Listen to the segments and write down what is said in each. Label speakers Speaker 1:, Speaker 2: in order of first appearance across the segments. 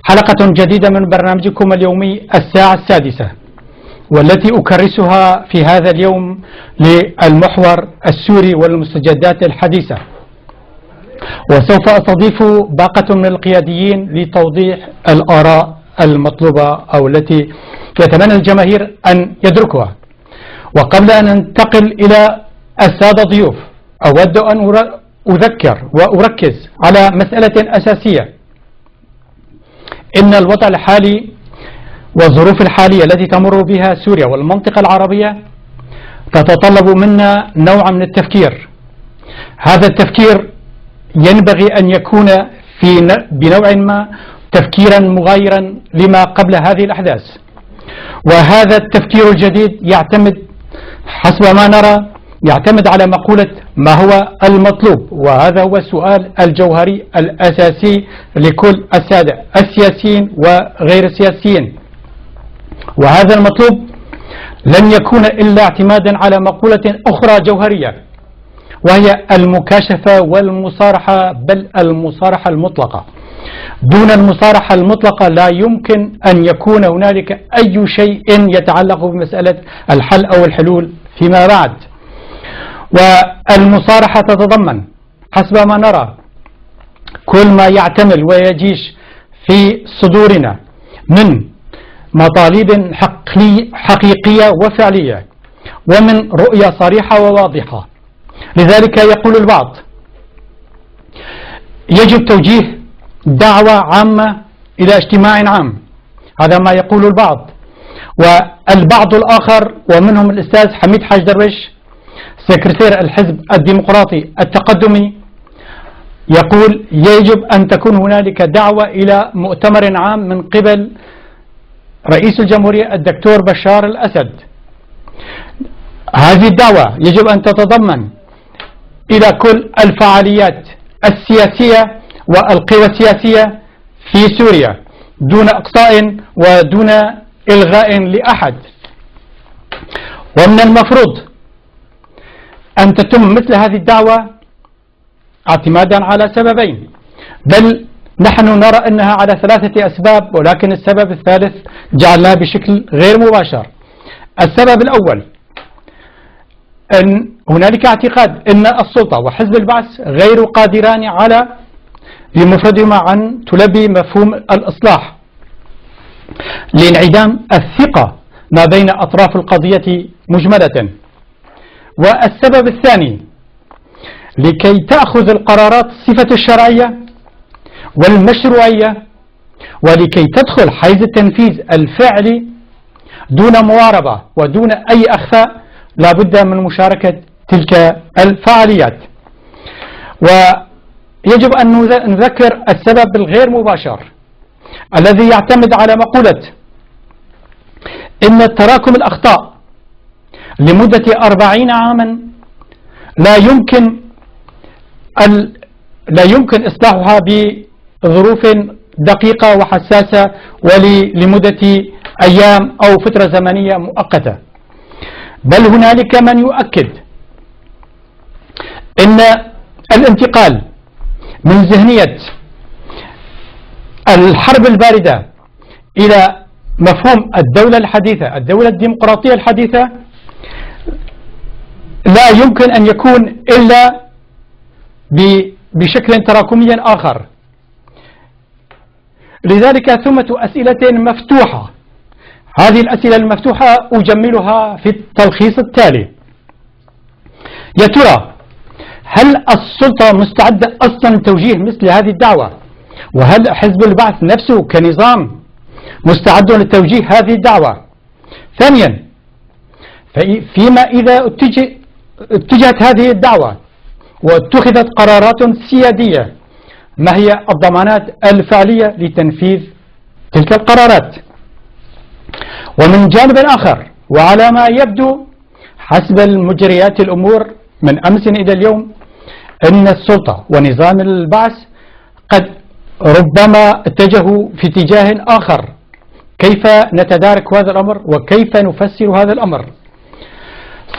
Speaker 1: حلقة جديدة من برنامجكم اليومي الساعة السادسة، والتي أكرسها في هذا اليوم للمحور السوري والمستجدات الحديثة. وسوف أستضيف باقة من القياديين لتوضيح الآراء المطلوبة أو التي يتمنى الجماهير أن يدركوها. وقبل أن ننتقل إلى السادة الضيوف، أود أن أذكر وأركز على مسألة أساسية: إن الوضع الحالي والظروف الحالية التي تمر بها سوريا والمنطقة العربية تتطلب منا نوعا من التفكير. هذا التفكير ينبغي أن يكون بنوع ما تفكيرا مغايرا لما قبل هذه الأحداث، وهذا التفكير الجديد يعتمد حسب ما نرى على مقولة ما هو المطلوب، وهذا هو السؤال الجوهري الأساسي لكل السادة السياسيين وغير السياسيين. وهذا المطلوب لن يكون إلا اعتمادا على مقولة أخرى جوهرية، وهي المكاشفة والمصارحة، بل المصارحة المطلقة. دون المصارحة المطلقة لا يمكن أن يكون هنالك أي شيء يتعلق بمسألة الحل أو الحلول فيما بعد. والمصارحة تتضمن حسب ما نرى كل ما يعتمل ويجيش في صدورنا من مطالب حقيقية وفعلية، ومن رؤية صريحة وواضحة. لذلك يقول البعض يجب توجيه دعوة عامة إلى اجتماع عام، هذا ما يقول البعض. والبعض الآخر ومنهم الأستاذ حميد حاج درويش سكرتير الحزب الديمقراطي التقدمي يقول يجب أن تكون هنالك دعوة إلى مؤتمر عام من قبل رئيس الجمهورية الدكتور بشار الأسد. هذه الدعوة يجب أن تتضمن إلى كل الفعاليات السياسية والقوى السياسية في سوريا دون إقصاء ودون إلغاء لأحد. ومن المفروض أن تتم مثل هذه الدعوة اعتمادا على سببين، بل نحن نرى أنها على 3 أسباب، ولكن السبب الثالث جعلناه بشكل غير مباشر. السبب الأول أن هنالك اعتقاد أن السلطة وحزب البعث غير قادران على بمفردهما أن تلبي مفهوم الإصلاح لانعدام الثقة ما بين أطراف القضية مجملة. والسبب الثاني لكي تأخذ القرارات صفة الشرعية والمشروعية، ولكي تدخل حيز التنفيذ الفعلي دون مواربة ودون أي أخفاء، لا بد من مشاركة تلك الفعاليات. ويجب أن نذكر السبب الغير مباشر الذي يعتمد على مقولة إن تراكم الأخطاء لمدة 40 عاما لا يمكن إصلاحها بظروف دقيقة وحساسة ولمدة أيام أو فترة زمنية مؤقتة، بل هنالك من يؤكد أن الانتقال من ذهنية الحرب الباردة إلى مفهوم الدولة الحديثة، الدولة الديمقراطية الحديثة، لا يمكن أن يكون إلا بشكل تراكمي آخر. لذلك ثمة أسئلة مفتوحة، هذه الأسئلة المفتوحة أجملها في التلخيص التالي: يا ترى هل السلطة مستعدة أصلا لتوجيه مثل هذه الدعوة؟ وهل حزب البعث نفسه كنظام مستعد لتوجيه هذه الدعوة؟ ثانيا، فيما إذا اتجهت هذه الدعوة واتخذت قرارات سيادية، ما هي الضمانات الفعلية لتنفيذ تلك القرارات؟ ومن جانب آخر، وعلى ما يبدو حسب المجريات الأمور من أمس إلى اليوم، أن السلطة ونظام البعث قد ربما اتجهوا في اتجاه آخر. كيف نتدارك هذا الأمر وكيف نفسر هذا الأمر؟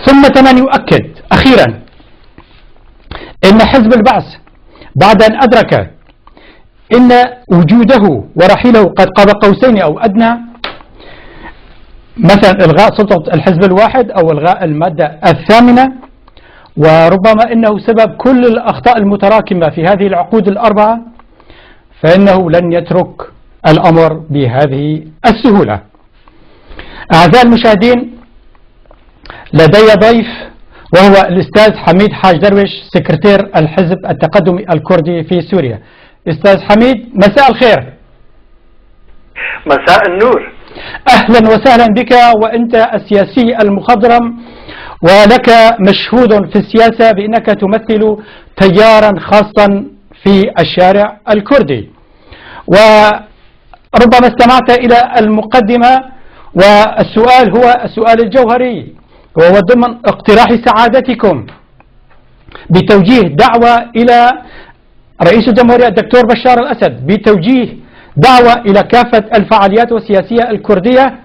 Speaker 1: ثم من يؤكد أخيرا أن حزب البعث بعد أن أدرك إن وجوده ورحيله قد قاب قوسين أو أدنى، مثلا إلغاء سلطة الحزب الواحد أو إلغاء المادة الثامنة، وربما إنه سبب كل الأخطاء المتراكمة في هذه العقود الأربعة، فإنه لن يترك الأمر بهذه السهولة. أعزائي المشاهدين، لدي ضيف وهو الأستاذ حميد حاج درويش، سكرتير الحزب التقدمي الكردي في سوريا. أستاذ حميد، مساء الخير.
Speaker 2: مساء النور.
Speaker 1: أهلا وسهلا بك، وأنت السياسي المخضرم، ولك مشهود في السياسة بأنك تمثل تيارا خاصا في الشارع الكردي، وربما استمعت إلى المقدمة، والسؤال هو السؤال الجوهري، وهو ضمن اقتراح سعادتكم بتوجيه دعوة إلى رئيس الجمهورية الدكتور بشار الأسد، بتوجيه دعوة إلى كافة الفعاليات السياسية الكردية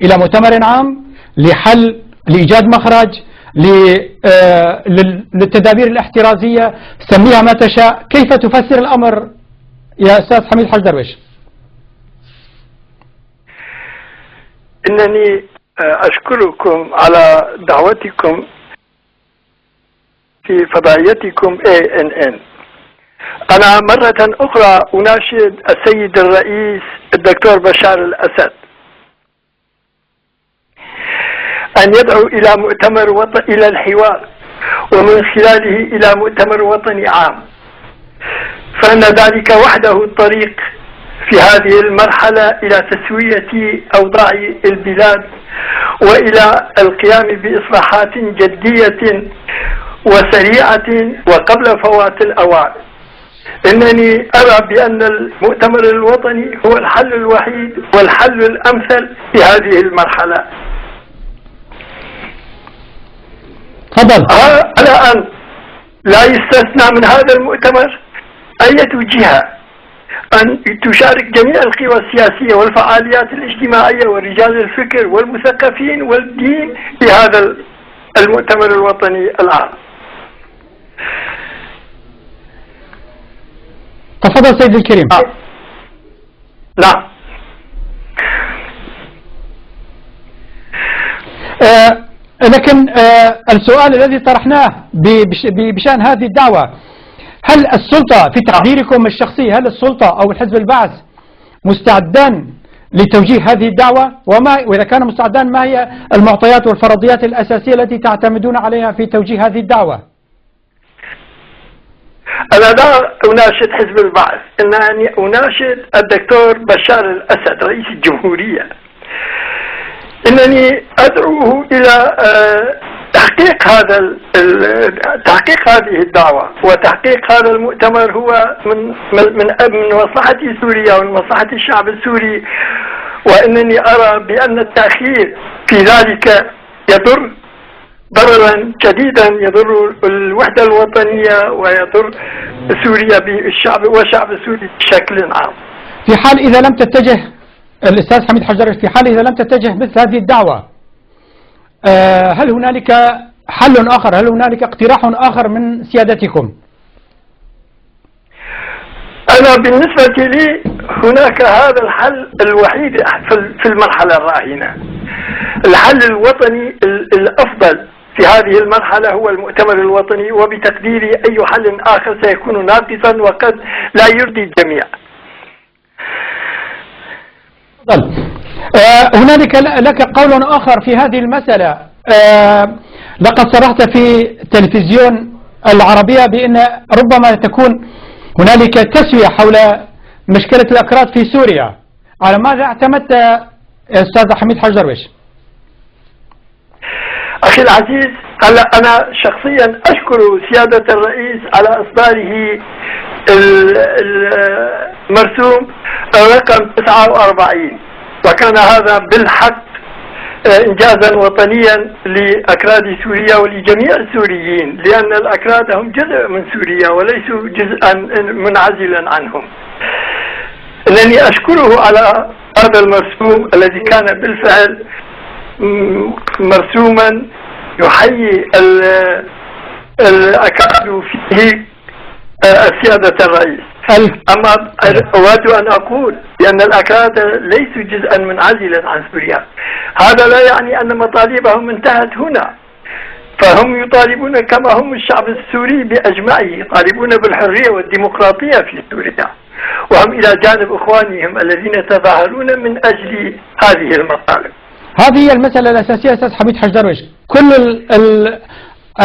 Speaker 1: إلى مؤتمر عام لإيجاد مخرج للتدابير الاحترازية، سميها ما تشاء. كيف تفسر الأمر يا أستاذ حميد حاج درويش؟
Speaker 2: إنني أشكركم على دعوتكم في فضائيتكم ANN. أنا مرة أخرى أناشد السيد الرئيس الدكتور بشار الأسد أن يدعو إلى مؤتمر وطني، إلى الحوار، ومن خلاله إلى مؤتمر وطني عام، فإن ذلك وحده الطريق في هذه المرحلة إلى تسوية أوضاع البلاد وإلى القيام بإصلاحات جدية وسريعة وقبل فوات الأوان. إنني أرى بأن المؤتمر الوطني هو الحل الوحيد والحل الأمثل في هذه المرحلة.
Speaker 1: تفضل.
Speaker 2: على أن لا يستثنى من هذا المؤتمر أي جهة أن تشارك جميع القوى السياسية والفعاليات الاجتماعية ورجال الفكر والمثقفين والدين في هذا المؤتمر الوطني العام.
Speaker 1: تفضل سيدي الكريم.
Speaker 2: نعم.
Speaker 1: لكن السؤال الذي طرحناه بشأن هذه الدعوة، هل السلطة في تقديركم الشخصي، هل السلطة أو الحزب البعث مستعدان لتوجيه هذه الدعوة؟ وإذا كان مستعدان، ما هي المعطيات والفرضيات الأساسية التي تعتمدون عليها في توجيه هذه الدعوة؟
Speaker 2: أنا لا أناشد حزب البعث، إنني أناشد الدكتور بشار الأسد رئيس الجمهورية. إنني أدعوه إلى تحقيق هذه الدعوة وتحقيق هذا المؤتمر، هو من مصلحة سوريا ومن مصلحة الشعب السوري، وإنني أرى بأن التأخير في ذلك يضر ضررا شديدا، يضر الوحدة الوطنية ويضر سوريا بالشعب والشعب السوري بشكل عام.
Speaker 1: في حال إذا لم تتجه الأستاذ حميد حاج درويش، في حال إذا لم تتجه مثل هذه الدعوة، هل هنالك حل آخر؟ هل هنالك اقتراح آخر من سيادتكم؟
Speaker 2: أنا بالنسبة لي هناك هذا الحل الوحيد في المرحلة الراهنة. الحل الوطني الأفضل في هذه المرحلة هو المؤتمر الوطني، وبتقديري أي حل آخر سيكون ناقصا وقد لا يرضي الجميع.
Speaker 1: هنالك لك قول آخر في هذه المسألة. لقد صرحت في تلفزيون العربية بأن ربما تكون هنالك تسوية حول مشكلة الأكراد في سوريا. على ماذا اعتمدت أستاذ حميد حاج درويش؟
Speaker 2: أخي العزيز، أنا شخصيا أشكر سيادة الرئيس على إصداره المرسوم رقم 49، وكان هذا بالحق إنجازا وطنيا لأكراد سوريا ولجميع السوريين، لأن الأكراد هم جزء من سوريا وليسوا جزءا منعزلا عنهم. أنني أشكره على هذا المرسوم الذي كان بالفعل مرسوما يحيي الأكراد فيه سيادة الرئيس. أما أود أن أقول بأن الأكراد ليسوا جزءا منعزلا عن سوريا. هذا لا يعني أن مطالبهم انتهت هنا، فهم يطالبون كما هم الشعب السوري بأجمعه، يطالبون بالحرية والديمقراطية في سوريا، وهم إلى جانب إخوانهم الذين يتظاهرون من أجل هذه المطالب.
Speaker 1: هذه هي المسألة الأساسية أستاذ حميد حج درويش. كل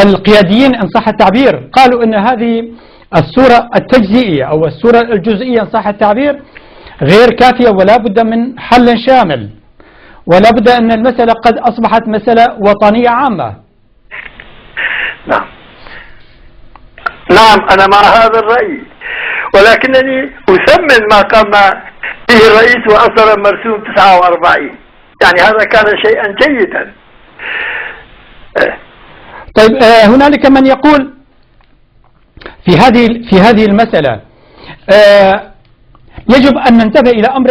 Speaker 1: القياديين إن صح التعبير قالوا أن هذه الصورة التجزئية أو الصورة الجزئية إن صح التعبير غير كافية، ولا بد من حل شامل، ولا بد أن المسألة قد أصبحت مسألة وطنية عامة.
Speaker 2: نعم أنا مع هذا الرأي، ولكنني أثمن ما قام به الرئيس وأصدر مرسوم 49، يعني هذا كان شيئا جيدا.
Speaker 1: طيب هنالك من يقول في هذه المسألة يجب أن ننتبه إلى أمر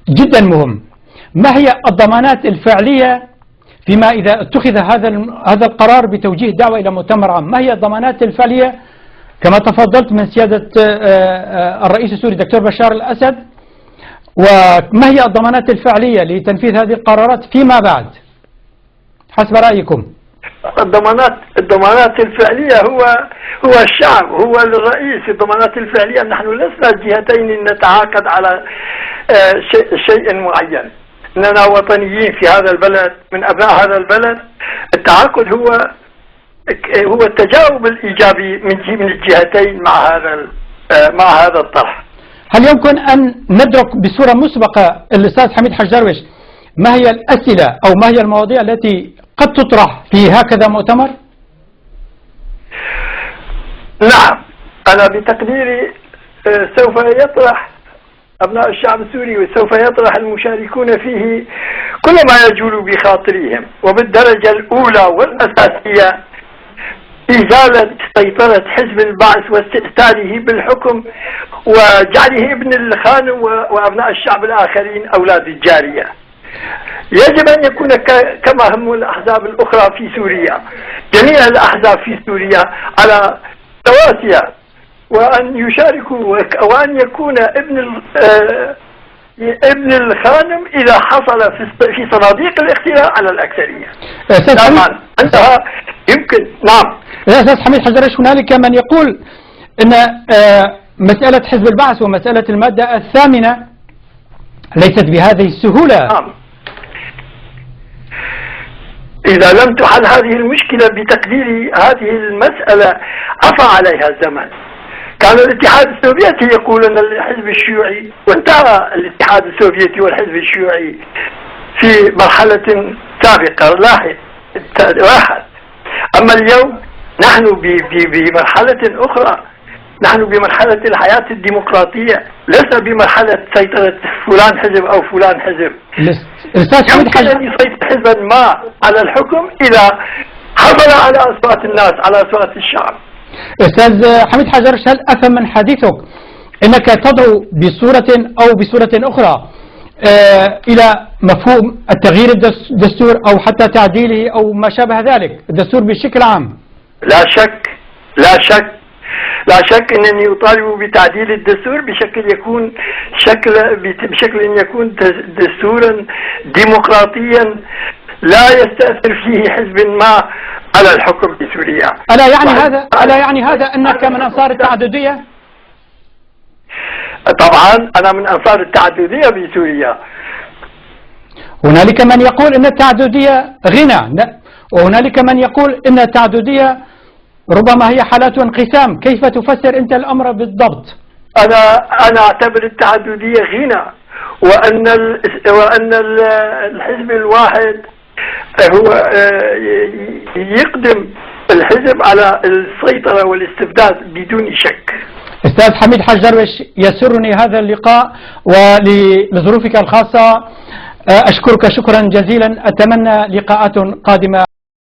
Speaker 1: جدا مهم. ما هي الضمانات الفعلية فيما إذا اتخذ هذا القرار بتوجيه دعوة إلى مؤتمر عام؟ ما هي الضمانات الفعلية كما تفضلت من سيادة الرئيس السوري الدكتور بشار الأسد، وما هي الضمانات الفعلية لتنفيذ هذه القرارات فيما بعد حسب رأيكم؟
Speaker 2: الضمانات الفعلية هو الشعب، هو الرئيس. الضمانات الفعلية نحن لسنا جهتين نتعاقد على شيء معين، إننا وطنيين في هذا البلد من أبناء هذا البلد. التعاقد هو التجاوب الإيجابي من الجهتين مع هذا الطرح.
Speaker 1: هل يمكن أن ندرك بصورة مسبقة الأستاذ حميد حج درويش ما هي الأسئلة أو ما هي المواضيع التي قد تطرح في هكذا مؤتمر؟
Speaker 2: نعم، أنا بتقديري سوف يطرح أبناء الشعب السوري وسوف يطرح المشاركون فيه كل ما يجول بخاطرهم، وبالدرجة الأولى والأساسية إزالة سيطرة حزب البعث واستئثاره بالحكم وجعله ابن الخانم وأبناء الشعب الآخرين أولاد الجارية. يجب أن يكون كما هم الأحزاب الأخرى في سوريا، جميع الأحزاب في سوريا على تواسية، وأن يشاركوا، وأن يكون ابن الخانم إذا حصل في صناديق الاختيار على الأكثرية. طبعا عندها يمكن. نعم
Speaker 1: يا أستاذ حميد حج درويش، هنالك من يقول أن مسألة حزب البعث ومسألة المادة الثامنة ليست بهذه السهولة.
Speaker 2: نعم، إذا لم تحل هذه المشكلة بتقديري هذه المسألة عفى عليها الزمن. كان الاتحاد السوفيتي يقول أن الحزب الشيوعي، وانتهى الاتحاد السوفيتي والحزب الشيوعي في مرحلة سابقة لاحقة. أما اليوم نحن بمرحلة أخرى، نحن بمرحلة الحياة الديمقراطية، لسنا بمرحلة سيطرة فلان حزب أو فلان حزب. يمكن أن يسيطر حزبا ما على الحكم إذا حصل على أصوات الناس، على أصوات الشعب.
Speaker 1: أستاذ حميد حج درويش، هل أفهم من حديثك أنك تدعو بصورة أخرى إلى مفهوم التغيير الدستور أو حتى تعديله أو ما شابه ذلك، الدستور بشكل عام؟
Speaker 2: لا شك أنني أطالب بتعديل الدستور بشكل يكون دستورا ديمقراطيا لا يستأثر فيه حزب ما على الحكم في سوريا.
Speaker 1: ألا يعني هذا أنك من أنصار التعددية؟
Speaker 2: طبعا أنا من أنصار التعددية في سوريا.
Speaker 1: هنالك من يقول أن التعددية غنى، وهنالك من يقول أن التعددية ربما هي حالات انقسام. كيف تفسر أنت الأمر بالضبط؟
Speaker 2: أنا أعتبر التعددية غنى، وأن الحزب الواحد هو يقدم الحزب على السيطرة والاستبداد بدون شك.
Speaker 1: أستاذ حميد حج درويش، يسرني هذا اللقاء، ولظروفك الخاصة أشكرك شكرا جزيلا. أتمنى لقاءات قادمة.